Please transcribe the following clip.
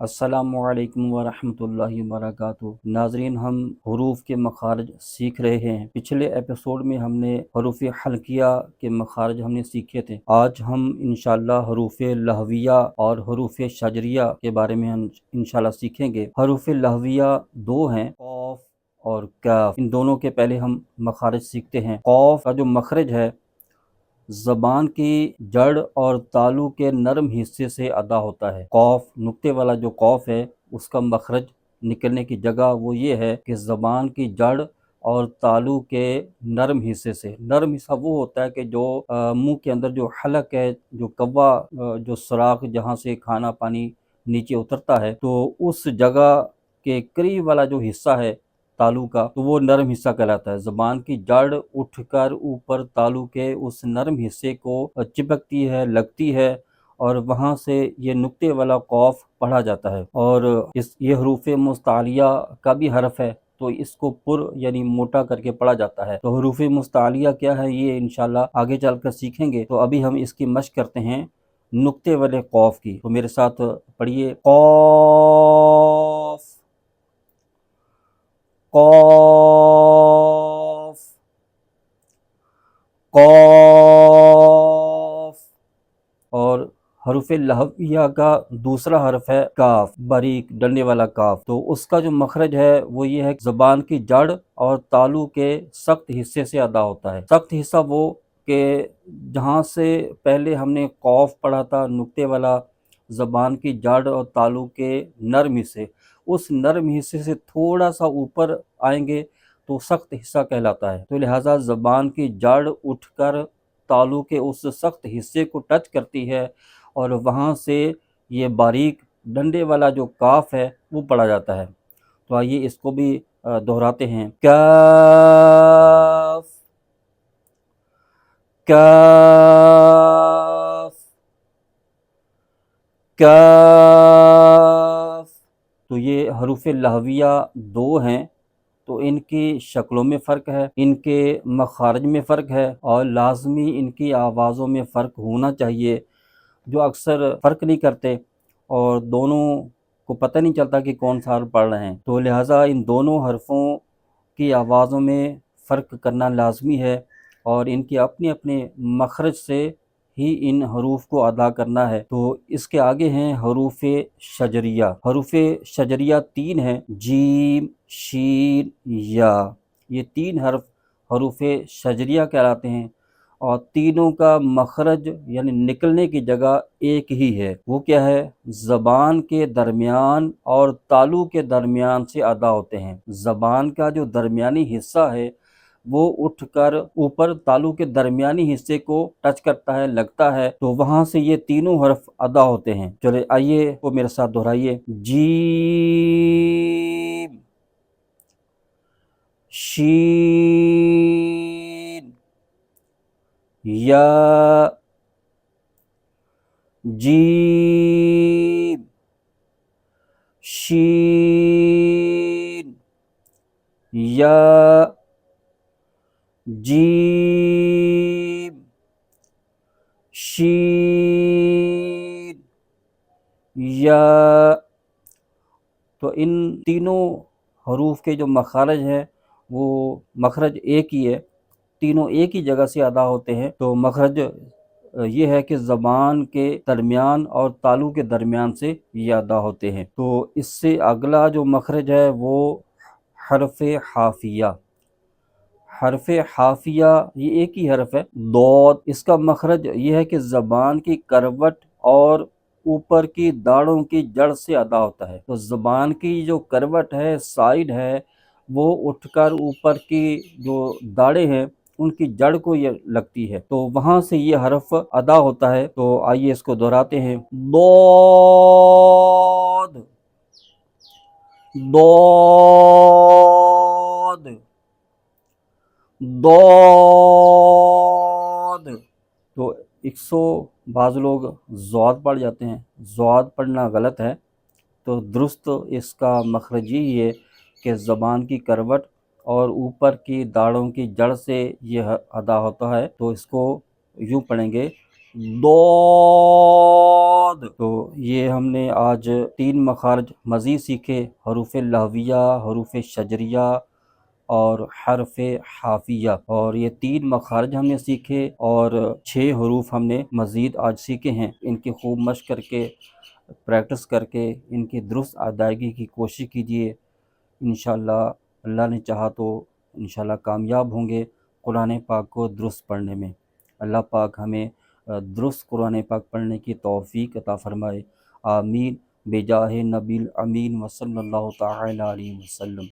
السلام علیکم ورحمۃ اللہ وبرکاتہ۔ ناظرین، ہم حروف کے مخارج سیکھ رہے ہیں۔ پچھلے ایپیسوڈ میں ہم نے حروف حلقیہ کے مخارج ہم نے سیکھے تھے۔ آج ہم انشاءاللہ حروف لہویہ اور حروف شجریہ کے بارے میں ہم انشاءاللہ سیکھیں گے۔ حروف لہویہ دو ہیں، قاف اور کاف۔ ان دونوں کے پہلے ہم مخارج سیکھتے ہیں۔ قاف کا جو مخرج ہے زبان کی جڑ اور تالو کے نرم حصے سے ادا ہوتا ہے۔ قاف، نقطے والا جو قاف ہے، اس کا مخرج نکلنے کی جگہ وہ یہ ہے کہ زبان کی جڑ اور تالو کے نرم حصے سے۔ نرم حصہ وہ ہوتا ہے کہ جو منہ کے اندر جو حلق ہے، جو کوا، جو سوراخ جہاں سے کھانا پانی نیچے اترتا ہے، تو اس جگہ کے قریب والا جو حصہ ہے تالو کا، تو وہ نرم حصہ کہلاتا ہے۔ زبان کی جڑ اٹھ کر اوپر تالو کے اس نرم حصے کو چپکتی ہے، لگتی ہے، اور وہاں سے یہ نقطے والا قاف پڑھا جاتا ہے۔ اور یہ حروف مستعلیہ کا بھی حرف ہے، تو اس کو پر یعنی موٹا کر کے پڑھا جاتا ہے۔ تو حروف مستعلیہ کیا ہے یہ انشاءاللہ آگے چل کر سیکھیں گے۔ تو ابھی ہم اس کی مشق کرتے ہیں نقطے والے قاف کی۔ تو میرے ساتھ پڑھیے: قاف، قاف، قاف۔ اور حروف لہویہ کا دوسرا حرف ہے کاف، باریک ڈنڈے والا کاف۔ تو اس کا جو مخرج ہے وہ یہ ہے کہ زبان کی جڑ اور تالو کے سخت حصے سے ادا ہوتا ہے۔ سخت حصہ وہ کہ جہاں سے پہلے ہم نے قاف پڑھا تھا، نقطے والا، زبان کی جڑ اور تالو کے نرم حصے، اس نرم حصے سے تھوڑا سا اوپر آئیں گے تو سخت حصہ کہلاتا ہے۔ تو لہٰذا زبان کی جڑ اٹھ کر تالو کے اس سخت حصے کو ٹچ کرتی ہے، اور وہاں سے یہ باریک ڈنڈے والا جو کاف ہے وہ پڑھا جاتا ہے۔ تو آئیے اس کو بھی دہراتے ہیں: کاف، کاف، کاف۔ تو یہ حروف لہویہ دو ہیں، تو ان کی شکلوں میں فرق ہے، ان کے مخارج میں فرق ہے، اور لازمی ان کی آوازوں میں فرق ہونا چاہیے، جو اکثر فرق نہیں کرتے اور دونوں کو پتہ نہیں چلتا کہ کون سا حرف پڑھ رہے ہیں۔ تو لہٰذا ان دونوں حرفوں کی آوازوں میں فرق کرنا لازمی ہے، اور ان کے اپنے اپنے مخرج سے ہی ان حروف کو ادا کرنا ہے۔ تو اس کے آگے ہیں حروف شجریہ۔ حروف شجریہ تین ہیں: جیم، شین، یا۔ یہ تین حرف حروف شجریہ کہلاتے ہیں، اور تینوں کا مخرج یعنی نکلنے کی جگہ ایک ہی ہے۔ وہ کیا ہے؟ زبان کے درمیان اور تالو کے درمیان سے ادا ہوتے ہیں۔ زبان کا جو درمیانی حصہ ہے وہ اٹھ کر اوپر تالو کے درمیانی حصے کو ٹچ کرتا ہے، لگتا ہے، تو وہاں سے یہ تینوں حرف ادا ہوتے ہیں۔ چلے آئیے وہ میرے ساتھ دہرائیے: جیم، شین، یا، جیم، شین، یا، جیم، شین، یا۔ تو ان تینوں حروف کے جو مخارج ہیں وہ مخرج ایک ہی ہے، تینوں ایک ہی جگہ سے ادا ہوتے ہیں۔ تو مخرج یہ ہے کہ زبان کے درمیان اور تالو کے درمیان سے یہ ادا ہوتے ہیں۔ تو اس سے اگلا جو مخرج ہے وہ حرف حافیہ۔ حرف حافیہ یہ ایک ہی حرف ہے، ضاد۔ اس کا مخرج یہ ہے کہ زبان کی کروٹ اور اوپر کی داڑھوں کی جڑ سے ادا ہوتا ہے۔ تو زبان کی جو کروٹ ہے، سائیڈ ہے، وہ اٹھ کر اوپر کی جو داڑھیں ہیں ان کی جڑ کو یہ لگتی ہے، تو وہاں سے یہ حرف ادا ہوتا ہے۔ تو آئیے اس کو دہراتے ہیں: ضاد، ضاد، ضاد۔ تو 100 بعض لوگ ضاد پڑھ جاتے ہیں، ضاد پڑھنا غلط ہے۔ تو درست اس کا مخرج یہی ہے کہ زبان کی کروٹ اور اوپر کی داڑھوں کی جڑ سے یہ ادا ہوتا ہے۔ تو اس کو یوں پڑھیں گے: ضاد۔ تو یہ ہم نے آج 3 مخارج مزید سیکھے، حروف لہویہ، حروف شجریہ اور حرف حافیہ، اور یہ 3 مخارج ہم نے سیکھے اور 6 حروف ہم نے مزید آج سیکھے ہیں۔ ان کی خوب مشق کر کے، پریکٹس کر کے ان کی درست ادائیگی کی کوشش کیجیے، انشاءاللہ اللہ نے چاہا تو انشاءاللہ کامیاب ہوں گے قرآن پاک کو درست پڑھنے میں۔ اللہ پاک ہمیں درست قرآن پاک پڑھنے کی توفیق عطا فرمائے، آمین، بجاہ نبی الامین وصلی اللہ تعالی علیہ وسلم۔